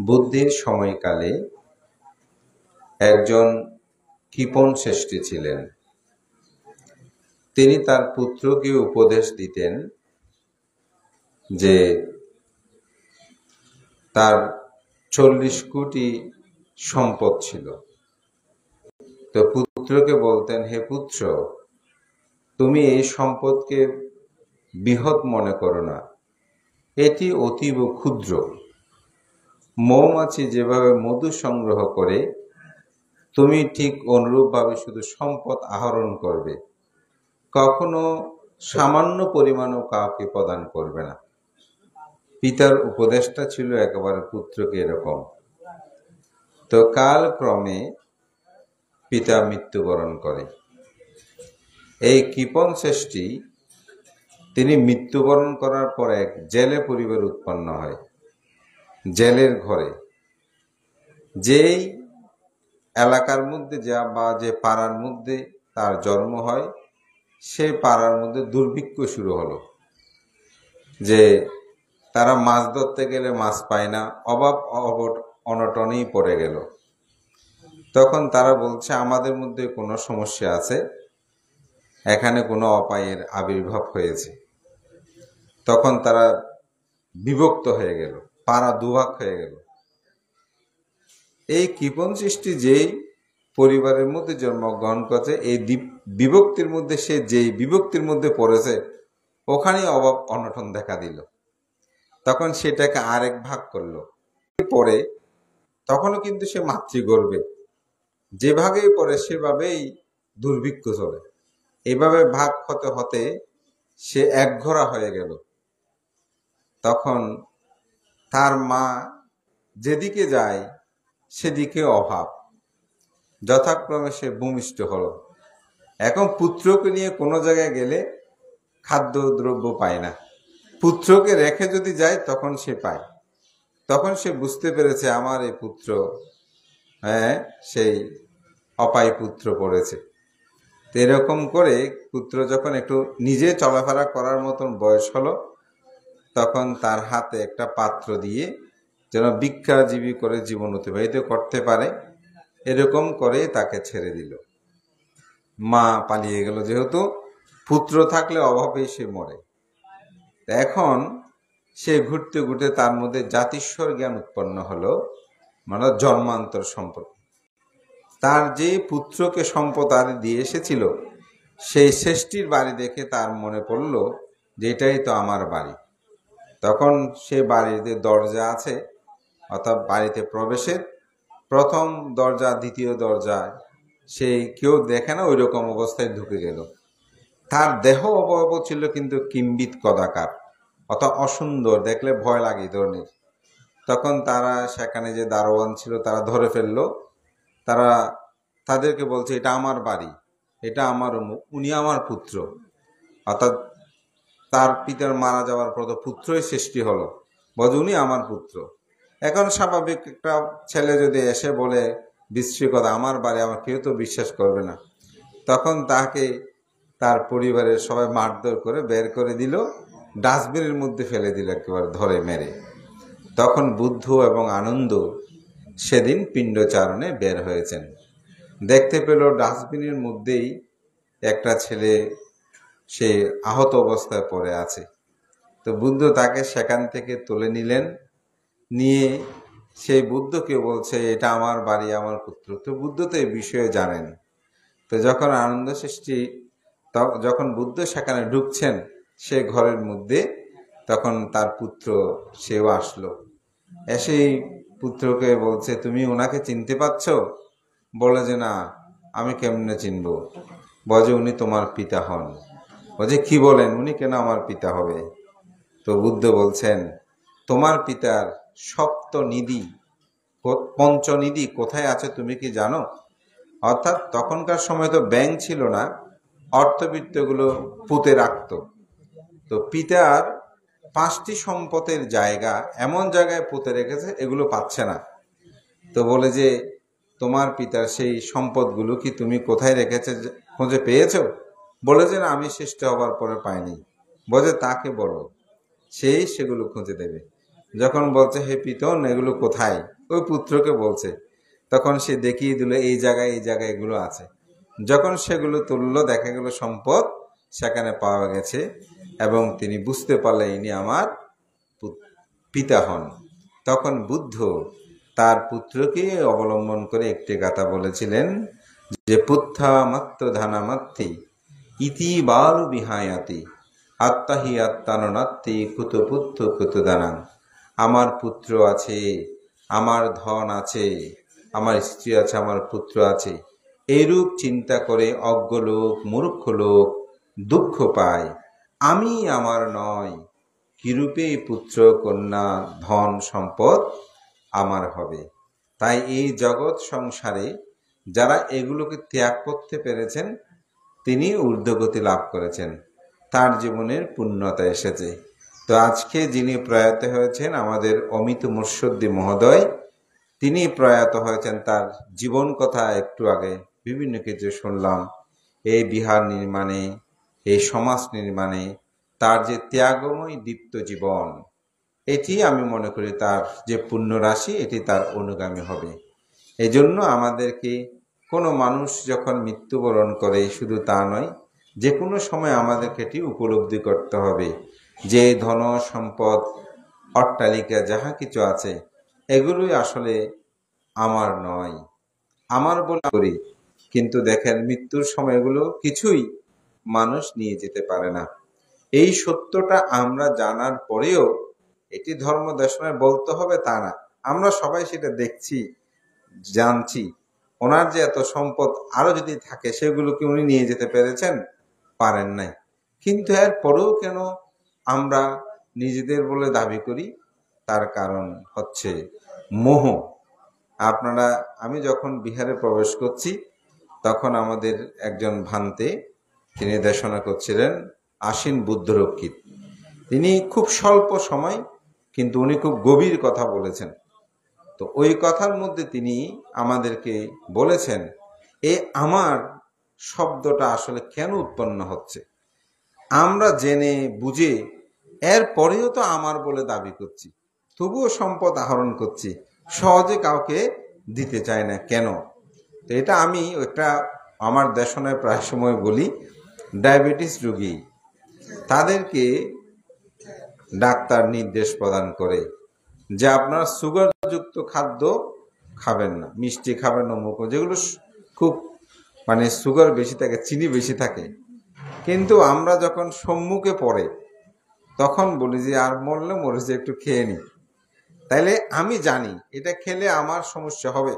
বুদ্ধির সময়কালে একজন কৃপণ শ্রেষ্ঠী ছিলেন। তিনি তার পুত্রকে উপদেশ দিতেন যে তার 40 কোটি সম্পদ ছিল। তো পুত্রকে বলতেন, হে পুত্র, তুমি এই সম্পদকে বৃহৎ মনে করো না, এটি অতীব ক্ষুদ্র। মৌমাছি যেভাবে মধু সংগ্রহ করে, তুমি ঠিক অনুরূপভাবে শুধু সম্পদ আহরণ করবে, কখনো সামান্য পরিমাণও কাউকে প্রদান করবে না। পিতার উপদেশটা ছিল একেবারে পুত্রকে এরকম। তো কালক্রমে পিতা মৃত্যুবরণ করে। এই কৃপণ শ্রেষ্ঠী তিনি মৃত্যুবরণ করার পর এক জেলে পরিবার উৎপন্ন হয়, জেলের ঘরে। যেই এলাকার মধ্যে বা যে পাড়ার মধ্যে তার জন্ম হয়, সেই পাড়ার মধ্যে দুর্ভিক্ষ শুরু হলো, যে তারা মাছ ধরতে গেলে মাছ পায় না, অভাব অনটনেই পড়ে গেল। তখন তারা বলছে, আমাদের মধ্যে কোনো সমস্যা আছে, এখানে কোনো অপায়ের আবির্ভাব হয়েছে। তখন তারা বিভক্ত হয়ে গেল, পাড়া দুভাগ হয়ে গেল। এই কৃপণ সৃষ্টি যেই পরিবারের মধ্যে জন্মগ্রহণ করছে, এই বিভক্তির মধ্যে সে যেই বিভক্তির মধ্যে পড়েছে, ওখানেই অভাব অনটন দেখা দিল। তখন সেটাকে আরেক ভাগ করলো। পরে তখনও কিন্তু সে মাতৃগর্ভে, যেভাবেই পড়ে সেভাবেই দুর্ভিক্ষ চলে। এভাবে ভাগ হতে হতে সে একঘরা হয়ে গেল। তখন তার মা যেদিকে যায় সেদিকে অভাব, যথাক্রমে সে ভূমিষ্ঠ হলো। এখন পুত্রকে নিয়ে কোনো জায়গায় গেলে খাদ্য দ্রব্য পায় না, পুত্রকে রেখে যদি যায় তখন সে পায়। তখন সে বুঝতে পেরেছে, আমার এই পুত্র সেই অপায় পুত্র পড়েছে। তো এরকম করে পুত্র যখন একটু নিজে চলাফেরা করার মতন বয়স হলো, তখন তার হাতে একটা পাত্র দিয়ে যেন ভিক্ষাজীবী করে জীবন অতিবাহিত করতে পারে, এরকম করে তাকে ছেড়ে দিল। মা পালিয়ে গেল, যেহেতু পুত্র থাকলে অভাবেই সে মরে। এখন সে ঘুরতে ঘুরতে তার মধ্যে জাতিস্বর জ্ঞান উৎপন্ন হলো, মানে জন্মান্তর সম্পর্ক। তার যে পুত্রকে সম্পদ আদি দিয়ে এসেছিল, সেই শ্রেষ্ঠীর বাড়ি দেখে তার মনে পড়ল যে এটাই তো আমার বাড়ি। তখন সে বাড়িতে দরজা আছে, অর্থাৎ বাড়িতে প্রবেশের প্রথম দরজা দ্বিতীয় দরজা সে কেউ দেখে না, ওই রকম অবস্থায় ঢুকে গেল। তার দেহ অবয়ব ছিল কিন্তু কিম্বিত কদাকার, অর্থাৎ অসুন্দর, দেখলে ভয় লাগে এই ধরনের। তখন তারা সেখানে যে দারোয়ান ছিল তারা ধরে ফেললো। তাদেরকে বলছে, এটা আমার বাড়ি, এটা আমার উনি আমার পুত্র। অর্থাৎ তার পিতার মারা যাওয়ার পর তো পুত্রই সৃষ্টি হলো, বলে উনি আমার পুত্র। এখন স্বাভাবিক একটা ছেলে যদি এসে বলে বিশ্রী কথা, আমার বাড়ি, আমার কেউ তো বিশ্বাস করবে না। তখন তাকে তার পরিবারের সবাই মারধর করে বের করে দিল, ডাস্টবিনের মধ্যে ফেলে দিল একেবারে ধরে মেরে। তখন বুদ্ধ এবং আনন্দ সেদিন পিণ্ডচারণে বের হয়েছেন। দেখতে পেল ডাস্টবিনের মধ্যেই একটা ছেলে, সে আহত অবস্থায় পড়ে আছে। তো বুদ্ধ তাকে সেখান থেকে তুলে নিলেন, নিয়ে সেই বুদ্ধকে বলছে, এটা আমার বাড়ি, আমার পুত্র। তো বুদ্ধ তো এই বিষয়ে জানেন। তো যখন আনন্দ সৃষ্টি, যখন বুদ্ধ সেখানে ঢুকছেন সে ঘরের মধ্যে, তখন তার পুত্র সেও আসলো। এসেই পুত্রকে বলছে, তুমি ওনাকে চিনতে পারছো? বলে যে না, আমি কেমনে চিনব? বলে উনি তোমার পিতা হন। বলছে কি বলেন, উনি কেন আমার পিতা হবে? তো বুদ্ধ বলছেন, তোমার পিতার সপ্তনিধি পঞ্চনিধি কোথায় আছে তুমি কি জানো? অর্থাৎ তখনকার সময় তো ব্যাংক ছিল না, অর্থবিত্তগুলো পুঁতে রাখত। তো পিতার 5টি সম্পদের জায়গা এমন জায়গায় পুঁতে রেখেছে, এগুলো পাচ্ছে না। তো বলে যে তোমার পিতার সেই সম্পদগুলো কি তুমি কোথায় রেখেছে, খুঁজে পেয়েছো? বলে যে না, আমি সৃষ্টি হবার পরে পাইনি। বলে তাকে বলো, সেই সেগুলো খুঁজে দেবে। যখন বলছে হে পিতন এগুলো কোথায়, ওই পুত্রকে বলছে, তখন সে দেখিয়ে দিল এই জায়গায় এগুলো আছে। যখন সেগুলো তুললো দেখা গেল সম্পদ সেখানে পাওয়া গেছে, এবং তিনি বুঝতে পারলেন ইনি আমার পিতা হন। তখন বুদ্ধ তার পুত্রকে অবলম্বন করে একটি গাথা বলেছিলেন যে পুত্থা মাত্র ধানামাত্তি ইতি বালু বিহায়াতি আত্মাহি আত্মাননাত্তি কুত পুত্র কুত দানাং। আমার পুত্র আছে, আমার ধন আছে, আমার স্ত্রী আছে, আমার পুত্র আছে, এইরূপ চিন্তা করে অজ্ঞ লোক মূর্খ লোক দুঃখ পায়। আমি আমার নয়, কিরূপে পুত্র কন্যা ধন সম্পদ আমার হবে। তাই এই জগৎ সংসারে যারা এগুলোকে ত্যাগ করতে পেরেছেন তিনি ঊর্ধ্বগতি লাভ করেছেন, তার জীবনের পূর্ণতা এসেছে। তো আজকে যিনি প্রয়াত হয়েছেন আমাদের অমিত মুর্শিদি মহোদয়, তিনি প্রয়াত হয়েছেন। তার জীবন কথা একটু আগে বিভিন্ন কিছু শুনলাম। এই বিহার নির্মাণে, এই সমাজ নির্মাণে তার যে ত্যাগময় দীপ্ত জীবন, এটি আমি মনে করি তার যে পুণ্য রাশি এটি তার অনুগামী হবে। এজন্য আমাদেরকে কোনো মানুষ যখন মৃত্যুবরণ করে শুধু তা নয়, যে কোনো সময় আমাদেরকে এটি উপলব্ধি করতে হবে যে ধন সম্পদ অট্টালিকা যাহা কিছু আছে এগুলোই আসলে আমার নয়, আমার বলে করি। কিন্তু দেখেন মৃত্যুর সময় এগুলো কিছুই মানুষ নিয়ে যেতে পারে না। এই সত্যটা আমরা জানার পরেও এটি ধর্ম দর্শনে বলতে হবে তা না, আমরা সবাই সেটা দেখছি জানছি। ওনার যে এত সম্পদ আরো যদি থাকে সেগুলো কি উনি নিয়ে যেতে পেরেছেন? পারেন নাই। কিন্তু এর পরেও কেন আমরা নিজেদের বলে দাবি করি? তার কারণ হচ্ছে মোহ। আপনারা, আমি যখন বিহারে প্রবেশ করছি তখন আমাদের একজন ভান্তে তিনি দেশনা করছিলেন আশীন বুদ্ধরক্ষিত। তিনি খুব স্বল্প সময় কিন্তু উনি খুব গভীর কথা বলেছেন। তো ওই কথার মধ্যে তিনি আমাদেরকে বলেছেন এ আমার শব্দটা আসলে কেন উৎপন্ন হচ্ছে। আমরা জেনে বুঝে এর পরেও তো আমার বলে দাবি করছি, তবুও সম্পদ আহরণ করছি, সহজে কাউকে দিতে চাই না কেন? তো এটা আমি একটা আমার দেশনায় প্রায় সময় বলি, ডায়াবেটিস রোগী তাদেরকে ডাক্তার নির্দেশ প্রদান করে যে আপনার সুগারযুক্ত খাদ্য খাবেন না, মিষ্টি খাবেন না, মুখ যেগুলো খুব সুগার বেশি থাকে, চিনি বেশি থাকে। কিন্তু আমরা যখন সম্মুখে পড়ে তখন বলি যে আর মরলে মরেছে, একটু খেয়ে নি। তাইলে আমি জানি এটা খেলে আমার সমস্যা হবে,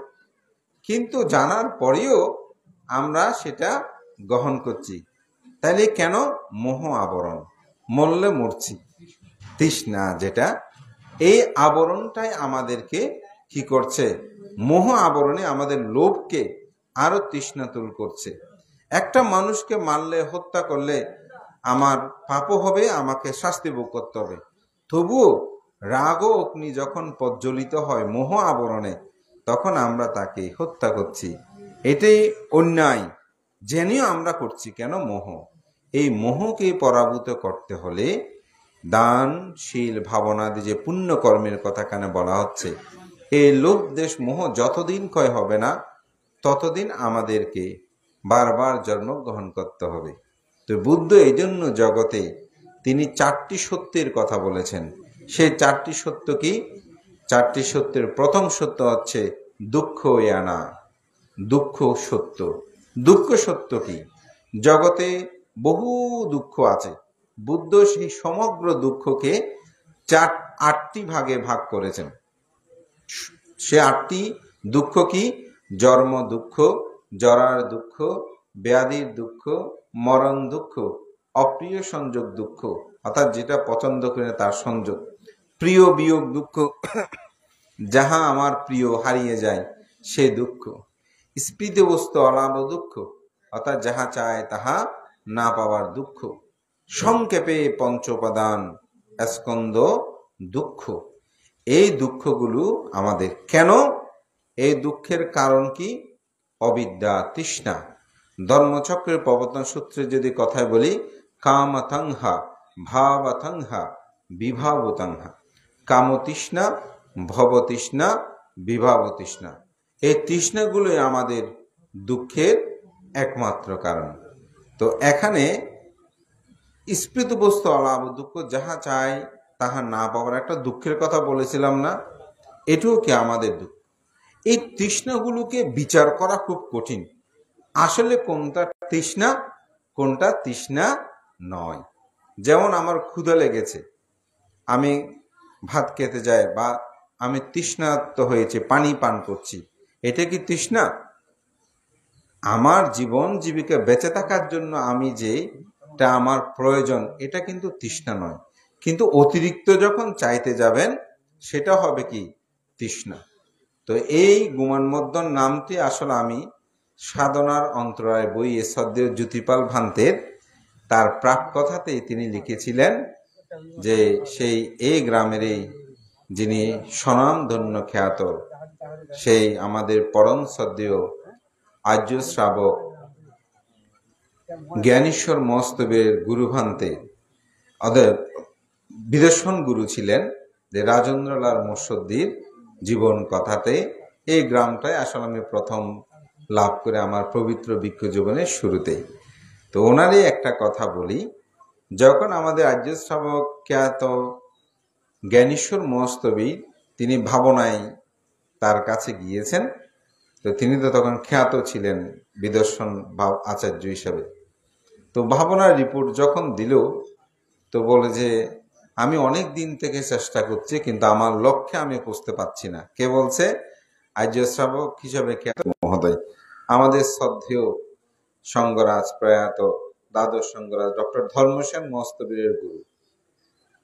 কিন্তু জানার পরেও আমরা সেটা গ্রহণ করছি। তাইলে কেন? মোহ আবরণ, মরলে মরছি, তৃষ্ণা যেটা, এই আবরণটাই আমাদেরকে কি করছে? মোহ আবরণে আমাদের লোভকে আরো তৃষ্ণাতুল করছে। একটা মানুষকে মারলে, হত্যা করলে আমার পাপও হবে, আমাকে শাস্তি ভোগ করতে হবে। তবুও রাগ ও অগ্নি যখন প্রজ্বলিত হয় মোহ আবরণে, তখন আমরা তাকে হত্যা করছি। এটাই অন্যায়, জেনেও আমরা করছি কেন? মোহ। এই মোহকে পরাভূত করতে হলে দান, শীল, ভাবনাদি যে পুণ্য কর্মের কথা কেন বলা হচ্ছে, এই লোভ দেশ মোহ যতদিন ক্ষয় হবে না ততদিন আমাদেরকে বারবার জন্মগ্রহণ করতে হবে। তো বুদ্ধ এই জন্য জগতে তিনি 4টি সত্যের কথা বলেছেন। সেই 4টি সত্য কি? 4টি সত্যের প্রথম সত্য হচ্ছে দুঃখ ইয়ানা, দুঃখ সত্য। দুঃখ সত্য কি? জগতে বহু দুঃখ আছে। বুদ্ধ সেই সমগ্র দুঃখকে 8টি ভাগে ভাগ করেছেন। সে 8টি দুঃখ কি? জন্ম দুঃখ, জরার দুঃখ, ব্যাধির দুঃখ, মরণ দুঃখ, অপ্রিয় সংযোগ দুঃখ, অর্থাৎ যেটা পছন্দ করে তার সংযোগ, প্রিয় বিয়োগ দুঃখ, যাহা আমার প্রিয় হারিয়ে যায় সে দুঃখ, স্পৃত বস্তু অলাভ দুঃখ, অর্থাৎ যাহা চায় তাহা না পাওয়ার দুঃখ, সংক্ষেপে পঞ্চোপাদান স্কন্দ দুঃখ। এই দুঃখগুলো আমাদের কেন? এই দুঃখের কারণ কি? অবিদ্যা, তৃষ্ণা। ধর্মচক্রের প্রবর্তন সূত্রে যদি কথায় বলি, কামাতংহা, ভাবাতংহা, বিভাবতংহা। কামতৃষ্ণা, ভবতৃষ্ণা, বিভাবতৃষ্ণা। এই তৃষ্ণাগুলোই আমাদের দুঃখের একমাত্র কারণ। তো এখানে স্মৃত বস্তু অলাভ দুঃখ, যাহা চাই তাহা না পাওয়ার একটা দুঃখের কথা বলেছিলাম না, এটাও কি আমাদের দুঃখ। এই তৃষ্ণাগুলোকে বিচার করা খুব কঠিন, আসলে কোনটা তৃষ্ণা কোনটা তৃষ্ণা নয়। যেমন আমার ক্ষুধা লেগেছে, আমি ভাত খেতে যাই, বা আমি তৃষ্ণার্ত হয়েছে, পানি পান করছি, এটা কি তৃষ্ণা? আমার জীবন জীবিকা বেঁচে থাকার জন্য আমি যেটা আমার প্রয়োজন, এটা কিন্তু তৃষ্ণা নয়। কিন্তু অতিরিক্ত যখন চাইতে যাবেন, সেটা হবে কি তৃষ্ণা। তো এই গুমানমদ্দন নামটি আসলে আমি সাধনার অন্তরায় বই শ্রদ্ধেয় জ্যোতিপাল ভান্তের তার প্রাক কথাতেই তিনি লিখেছিলেন যে সেই এই গ্রামের যিনি স্বনামধন্য খ্যাত সেই আমাদের পরম শ্রদ্ধেয় আর্য শ্রাবক জ্ঞানেশ্বর মস্তবের গুরু ভান্তে অতএব বিদর্শন গুরু ছিলেন যে রাজেন্দ্রলাল মুর্শিদির জীবন কথাতে এই গ্রামটাই আসলে আমি প্রথম লাভ করে আমার পবিত্র ভিক্ষু জীবনের শুরুতে। তো ওনারই একটা কথা বলি, যখন আমাদের আর্য শ্রাবক খ্যাত জ্ঞানেশ্বর মস্তবী তিনি ভাবনায় তার কাছে গিয়েছেন, তো তিনি তো তখন খ্যাত ছিলেন বিদর্শন ভাব আচার্য হিসাবে। তো ভাবনার রিপোর্ট যখন দিল, তো বলে যে আমি অনেক দিন থেকে চেষ্টা করছি, কিন্তু আমার লক্ষ্যে আমি পৌঁছতে পারছি না। কে বলছে? আর্য শ্রাবক হিসাবে খ্যাত মহোদয়, আমাদের শ্রদ্ধেয় সঙ্গরাজ, প্রয়াত দ্বাদশ সঙ্গরাজ ডক্টর ধর্মসেন মস্তবীরের গুরু।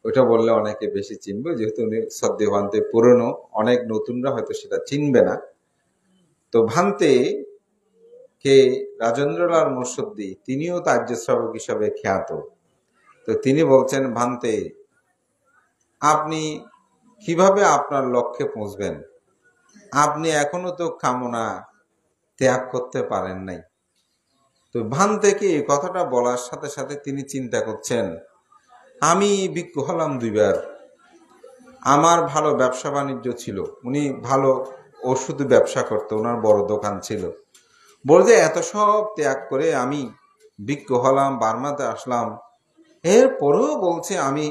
ওইটা বললে অনেকে বেশি চিনবে, যেহেতু উনি শ্রদ্ধেয় ভান্তে পুরনো, অনেক নতুনরা হয়তো সেটা চিনবে না। তো ভান্তে কে রাজেন্দ্রলাল মুর্শিদি, তিনিও তো আর্য শ্রাবক হিসাবে খ্যাত। তো তিনি বলছেন, ভান্তে আপনি কিভাবে আপনার লক্ষ্যে পৌঁছবেন? আপনি এখনো তো কামনা ত্যাগ করতে পারেন নাই। তো ভান্তে কে এই কথাটা বলার সাথে সাথে তিনি চিন্তা করছেন, আমি ভিক্ষু হলাম 2 বার, আমার ভালো ব্যবসা বাণিজ্য ছিল, উনি ভালো ওষুধ ব্যবসা করতো, ওনার বড় দোকান ছিল। বলতে এত সব ত্যাগ করে আমি ভিক্ষু হলাম, বার্মাতে আসলাম, এরপরেও বলছে আমি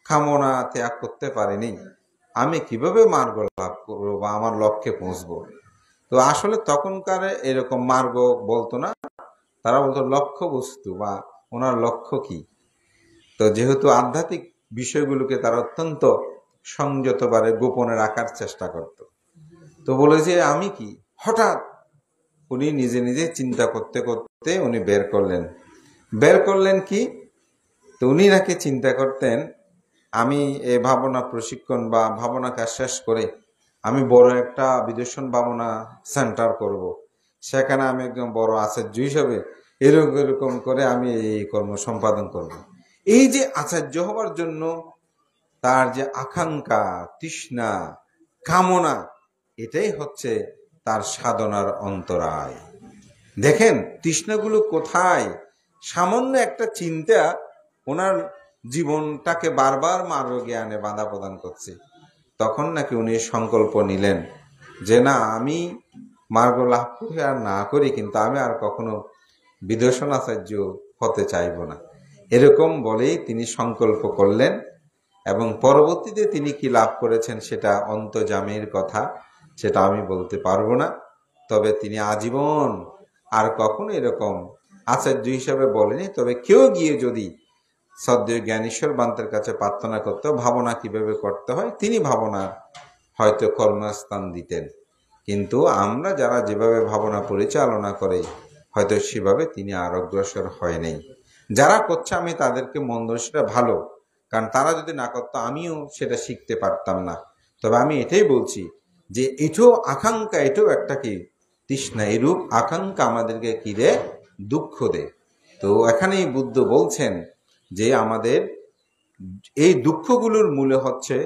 কামনা ত্যাগ করতে পারিনি, আমি কিভাবে মার্গ লাভ করবো বা আমার লক্ষ্যে পৌঁছবো? তো আসলে তখনকার এরকম মার্গ বলতো না, তারা বলতো লক্ষ্য বস্তু বা ওনার লক্ষ্য কি। তো যেহেতু আধ্যাত্মিক বিষয়গুলোকে তারা অত্যন্ত সংযতভাবে গোপনে রাখার চেষ্টা করত, তো বলে যে আমি কি, হঠাৎ উনি নিজে নিজে চিন্তা করতে করতে উনি বের করলেন কি, তো উনি নাকি চিন্তা করতেন আমি এই ভাবনা প্রশিক্ষণ বা ভাবনা কাজ শেষ করে আমি বড় একটা বিদর্শন ভাবনা সেন্টার করব, সেখানে আমি একদম বড় আচার্য হিসাবে এরকম করে আমি এই কর্ম সম্পাদন করব। এই যে আচার্য হবার জন্য তার যে আকাঙ্ক্ষা, তৃষ্ণা, কামনা, এটাই হচ্ছে তার সাধনার অন্তরায়। দেখেন তৃষ্ণাগুলো কোথায়, সামান্য একটা চিন্তা ওনার জীবনটাকে বারবার মার্গ জ্ঞানে বাধা প্রদান করছে। তখন নাকি উনি সংকল্প নিলেন যে না, আমি মার্গ লাভ করে আর না করি, কিন্তু আমি আর কখনো বিদর্শন আচার্য হতে চাইব না। এরকম বলেই তিনি সংকল্প করলেন, এবং পরবর্তীতে তিনি কি লাভ করেছেন সেটা অন্তর্যামীর কথা, সেটা আমি বলতে পারবো না। তবে তিনি আজীবন আর কখনো এরকম আচার্য হিসাবে বলেনি। তবে কেউ গিয়ে যদি শ্রদ্ধেয় জ্ঞানেশ্বর ভান্তের কাছে প্রার্থনা করতে ভাবনা কিভাবে করতে হয়, তিনি ভাবনা হয়তো কর্মস্থান দিতেন, কিন্তু আমরা যারা যেভাবে ভাবনা পরিচালনা করে হয়তো সেভাবে তিনি আর অগ্রসর হয় নাই। যারা করছে আমি তাদেরকে মন্দ, সেটা ভালো, কারণ তারা যদি না করতো আমিও সেটা শিখতে পারতাম না। তবে আমি এটাই বলছি যে এটাও আকাঙ্ক্ষা, এটাও একটা কি তৃষ্ণা, এরূপ আকাঙ্ক্ষা আমাদেরকে কি দে, দুঃখ দে। তো এখানেই বুদ্ধ বলছেন যে আমাদের এই দুঃখগুলোর মূলে হচ্ছে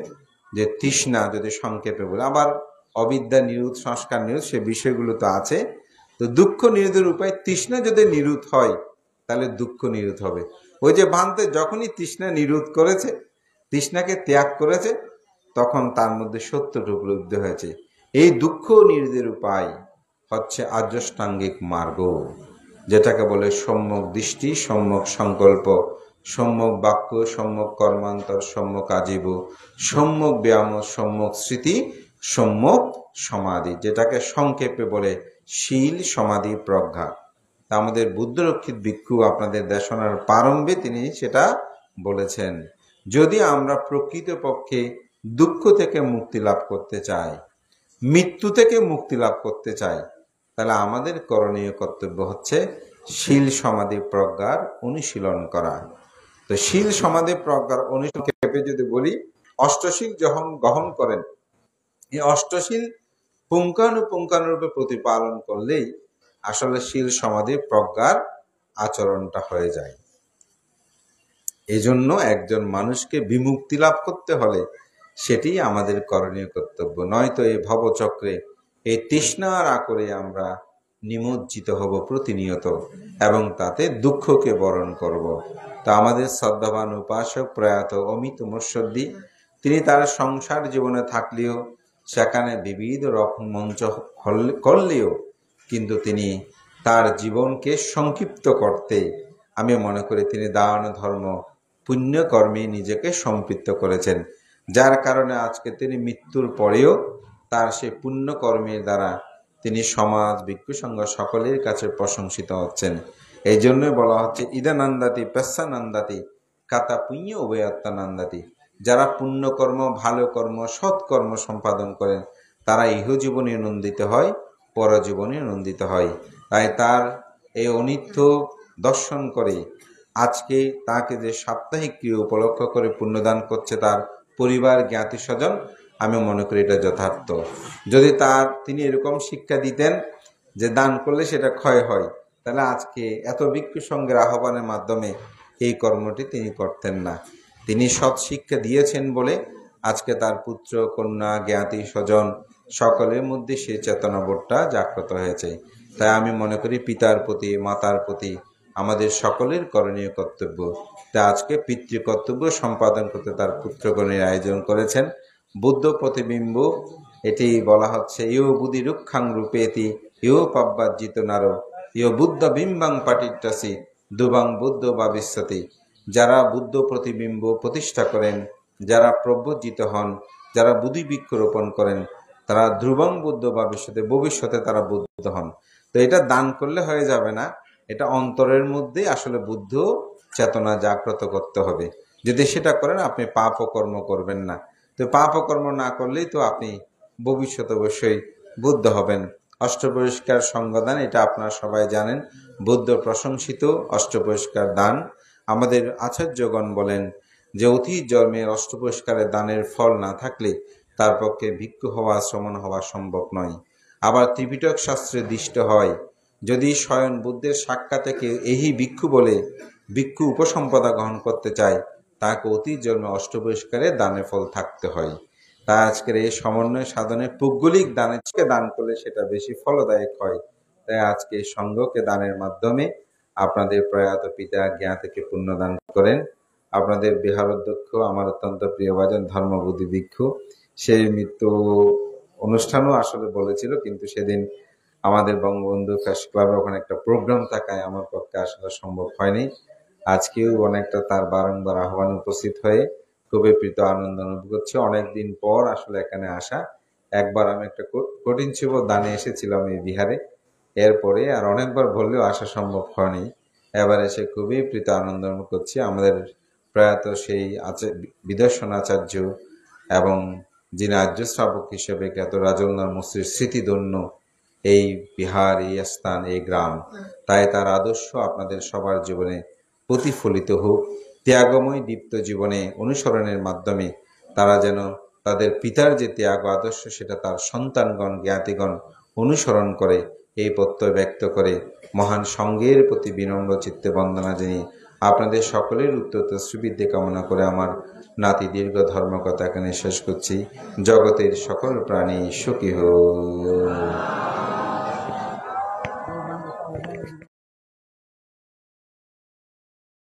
যে তৃষ্ণা, যদি সংক্ষেপে বলে, আবার অবিদ্যা নিরোধ, সংস্কার নিরোধ, সে বিষয়গুলো তো আছে। তো দুঃখ নিরোধের উপায়, তৃষ্ণা যদি নিরোধ হয় তাহলে দুঃখ নিরোধ হবে। ওই যে ভান্তে যখনই তৃষ্ণা নিরোধ করেছে, তৃষ্ণাকে ত্যাগ করেছে, তখন তার মধ্যে সত্যটা উপলব্ধি হয়েছে। এই দুঃখ নির্দের উপায় হচ্ছে আর্যষ্টাঙ্গিক মার্গ, যেটাকে বলে সম্যক দৃষ্টি, সম্যক সংকল্প, সম্যক বাক্য, সম্যক কর্মান্তর, সম্যক আজীব, সম্যক ব্যায়াম, সম্যক স্মৃতি, সম্যক সমাধি, যেটাকে সংক্ষেপে বলে শীল, সমাধি, প্রজ্ঞা। তা আমাদের বুদ্ধরক্ষিত ভিক্ষু আপনাদের দেশনার প্রারম্ভে তিনি সেটা বলেছেন। যদি আমরা প্রকৃতপক্ষে দুঃখ থেকে মুক্তি লাভ করতে চাই, মৃত্যু থেকে মুক্তি লাভ করতে চাই, তাহলে আমাদের করণীয় কর্তব্য হচ্ছে শীল, সমাধি, প্রজ্ঞার অনুশীলন করা। তো শীল, সমাধি, প্রজ্ঞার অনুশীলন যদি বলি, অষ্টশীল যখন গ্রহণ করেন, এই অষ্টশীল পুঙ্খানুপুঙ্খানুরূপে প্রতিপালন করলেই আসলে শীল, সমাধি, প্রজ্ঞার আচরণটা হয়ে যায়। এই জন্য একজন মানুষকে বিমুক্তি লাভ করতে হলে সেটি আমাদের করণীয় কর্তব্য, নয়তো এই ভবচক্রে, এই তৃষ্ণার আকরে আমরা নিমজ্জিত হব প্রতিনিয়ত এবং তাতে দুঃখকে বরণ করব। তা আমাদের শ্রদ্ধাবান উপাসক প্রয়াত অমিত মুর্শিদি, তিনি তার সংসার জীবনে থাকলেও সেখানে বিবিধ রকম মঞ্চ করলেও কিন্তু তিনি তার জীবনকে সংক্ষিপ্ত করতে, আমি মনে করি তিনি দান, ধর্ম, পুণ্যকর্মে নিজেকে সম্পৃক্ত করেছেন, যার কারণে আজকে তিনি মৃত্যুর পরেও তার সেই পুণ্যকর্মের দ্বারা তিনি সমাজ, ভিক্ষু সংঘ সকলের কাছে প্রশংসিত হচ্ছেন। এই জন্যই বলা হচ্ছে ইদানন্দাতি পেশানন্দাতি কাতা পুণ্য উভয়াত্মানন্দাতি। যারা পুণ্যকর্ম, ভালো কর্ম, সৎকর্ম সম্পাদন করেন তারা ইহজীবনে নন্দিত হয়, পরজীবনে নন্দিত হয়। তাই তার এই অনিত্য দর্শন করে আজকে তাকে যে সাপ্তাহিক ক্রিয়া উপলক্ষ করে পুণ্যদান করছে তার পরিবার, জ্ঞাতি স্বজন, আমি মনে করি এটা যথার্থ। যদি তিনি এরকম শিক্ষা দিতেন যে দান করলে সেটা ক্ষয় হয়, তাহলে আজকে এত ভিক্ষু সংঘের আহ্বানের মাধ্যমে এই কর্মটি তিনি করতেন না। তিনি সৎ শিক্ষা দিয়েছেন বলে আজকে তার পুত্র, কন্যা, জ্ঞাতি স্বজন সকলের মধ্যে সেই চেতনাবোধটা জাগ্রত হয়েছে। তাই আমি মনে করি পিতার প্রতি, মাতার প্রতি আমাদের সকলের করণীয় কর্তব্য। তা আজকে পিতৃকর্তব্য সম্পাদন করতে তার পুত্রগণের আয়োজন করেছেন। বুদ্ধ প্রতিবিম্ব, এটি বলা হচ্ছে ইয় বুদ্ধি রুক্ষাং রূপেতি ইয় পাব্বাজিত নার ইয় বুদ্ধ বিম্বাং পাটিটাসি দুবাং বুদ্ধ ভাবিষ্যতি। যারা বুদ্ধ প্রতিবিম্ব প্রতিষ্ঠা করেন, যারা প্রব্রজিত হন, যারা বুদ্ধি বৃক্ষরোপণ করেন, তারা ধ্রুবং বুদ্ধ ভবিষ্যতে, ভবিষ্যতে তারা বুদ্ধ হন। তো এটা দান করলে হয়ে যাবে না, এটা অন্তরের মধ্যে আসলে বুদ্ধ চেতনা জাগ্রত করতে হবে। যদি সেটা করেন আপনি পাপ ও কর্ম করবেন না। তো পাপ ও কর্ম না করলেই তো আপনি ভবিষ্যতে অবশ্যই বুদ্ধ হবেন। অষ্টপরিষ্কার সঙ্গদান, এটা আপনারা সবাই জানেন, বুদ্ধ প্রশংসিত অষ্টপরিষ্কার দান। আমাদের আচার্যগণ বলেন যে অতীত জন্মের অষ্টপরিষ্কারের দানের ফল না থাকলে তার পক্ষে ভিক্ষু হওয়া, শ্রমণ হওয়া সম্ভব নয়। আবার ত্রিপিটক শাস্ত্রে দৃষ্ট হয়, যদি স্বয়ং বুদ্ধের সাক্ষাৎ কেউ এই ভিক্ষু বলে ভিক্ষু উপসম্পদা গ্রহণ করতে চায়, তাকে অতীত জন্মে অষ্টপরিষ্কারে দানের ফল থাকতে হয়। তাই আজকের এই সমন্বয় সাধনে পৌগলিক দানের চেয়ে দান করলে সেটা বেশি ফলদায়ক হয়। তাই আজকে সঙ্ঘকে দানের মাধ্যমে আপনাদের প্রয়াত পিতা জ্ঞাতিকে পুণ্যদান করেন। আপনাদের বিহার অধ্যক্ষ আমার অত্যন্ত প্রিয়ভাজন ধর্মবুদ্ধি ভিক্ষু, সেই মৃত্যু অনুষ্ঠানও আসলে বলেছিল, কিন্তু সেদিন আমাদের বঙ্গবন্ধু ফ্যাশ ক্লাবে ওখানে একটা প্রোগ্রাম থাকায় আমার পক্ষে আসলে সম্ভব হয়নি। আজকেও অনেকটা তার বারংবার আহ্বানে উপস্থিত হয়ে খুবই প্রীত আনন্দ অনুভব করছি। অনেকদিন পর আসলে এখানে আসা। একবার আমি একটা কঠিন ছিল দানে এসেছিলাম এই বিহারে, এরপরে আর অনেকবার বললেও আসা সম্ভব হয়নি। এবার এসে খুবই প্রীত আনন্দ অনুভব করছি। আমাদের প্রয়াত সেই বিদর্শন আচার্য এবং যিনি আর্য শ্রাবক হিসেবে খ্যাত রাজনার মুসির স্মৃতিধন্য এই বিহার, এই স্থান, এই গ্রাম, তাই তার আদর্শ আপনাদের সবার জীবনে প্রতিফলিত হোক। ত্যাগময় দীপ্ত জীবনে অনুসরণের মাধ্যমে তারা যেন তাদের পিতার যে ত্যাগ আদর্শ সেটা তার সন্তানগণ, জ্ঞাতিগণ অনুসরণ করে, এই প্রত্যয় ব্যক্ত করে মহান সঙ্গের প্রতি বিনম্র চিত্তে বন্দনা জানিয়ে আপনাদের সকলের উত্তর সুবিধে কামনা করে আমার নাতি দীর্ঘ ধর্মকথা এখানে শেষ করছি। জগতের সকল প্রাণী সুখী হোক।